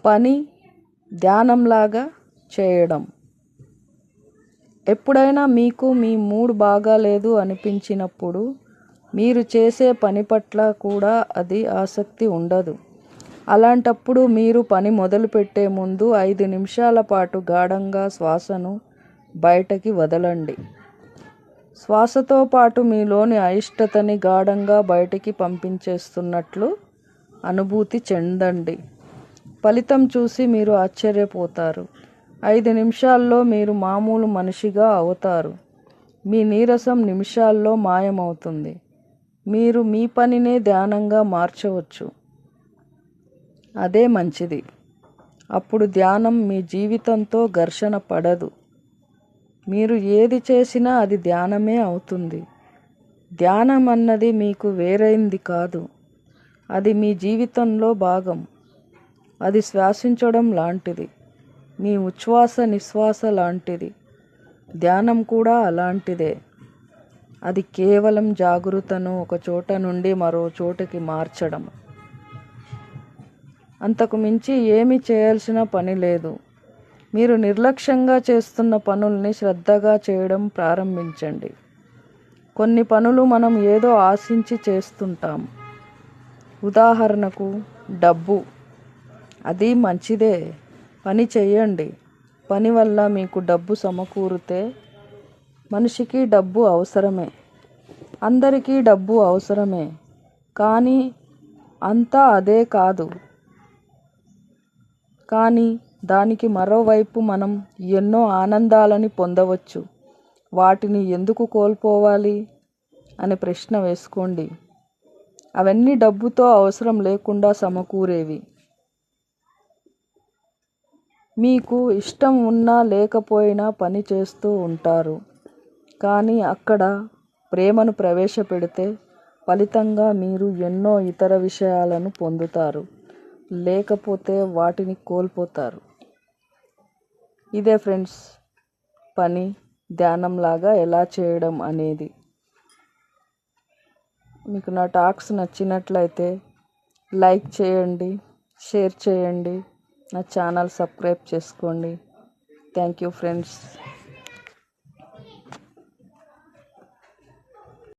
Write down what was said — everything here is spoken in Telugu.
పని ధ్యానంలాగా చేయడం. ఎప్పుడైనా మీకు మీ మూడ్ బాగాలేదు అనిపించినప్పుడు మీరు చేసే పని పట్ల కూడా అది ఆసక్తి ఉండదు. అలాంటప్పుడు మీరు పని మొదలుపెట్టే ముందు 5 నిమిషాల పాటు గాఢంగా శ్వాసను బయటకి వదలండి. శ్వాసతో పాటు మీలోని అయిష్టతని గాఢంగా బయటికి పంపించేస్తున్నట్లు అనుభూతి చెందండి. ఫలితం చూసి మీరు ఆశ్చర్యపోతారు. 5 నిమిషాల్లో మీరు మామూలు మనిషిగా అవుతారు. మీ నీరసం నిమిషాల్లో మాయమవుతుంది. మీరు మీ పనినే ధ్యానంగా మార్చవచ్చు. అదే మంచిది. అప్పుడు ధ్యానం మీ జీవితంతో ఘర్షణ పడదు. మీరు ఏది చేసినా అది ధ్యానమే అవుతుంది. ధ్యానం అన్నది మీకు వేరైంది కాదు. అది మీ జీవితంలో భాగం. అది శ్వాసించడం లాంటిది. మీ ఉచ్ఛ్వాస నిశ్వాస లాంటిది. ధ్యానం కూడా అలాంటిదే. అది కేవలం జాగృతను ఒక చోట నుండి మరో చోటకి మార్చడం. అంతకు మించి ఏమీ చేయాల్సిన పని లేదు. మీరు నిర్లక్ష్యంగా చేస్తున్న పనుల్ని శ్రద్ధగా చేయడం ప్రారంభించండి. కొన్ని పనులు మనం ఏదో ఆశించి చేస్తుంటాం. ఉదాహరణకు డబ్బు. అది మంచిదే. పని చెయ్యండి. పని వల్ల మీకు డబ్బు సమకూరితే మనిషికి డబ్బు అవసరమే. అందరికీ డబ్బు అవసరమే. కానీ అంతా అదే కాదు. కానీ దానికి మరోవైపు మనం ఎన్నో ఆనందాలని పొందవచ్చు. వాటిని ఎందుకు కోల్పోవాలి అనే ప్రశ్న వేసుకోండి. అవన్నీ డబ్బుతో అవసరం లేకుండా సమకూరేవి. మీకు ఇష్టం ఉన్నా లేకపోయినా పని చేస్తూ ఉంటారు. కానీ అక్కడ ప్రేమను ప్రవేశపెడితే ఫలితంగా మీరు ఎన్నో ఇతర విషయాలను పొందుతారు. లేకపోతే వాటిని కోల్పోతారు. ఇదే ఫ్రెండ్స్, పని ధ్యానంలాగా ఎలా చేయడం అనేది. మీకు నా టాక్స్ నచ్చినట్లయితే లైక్ చేయండి, షేర్ చేయండి, నా ఛానల్ సబ్స్క్రైబ్ చేసుకోండి. Thank you friends.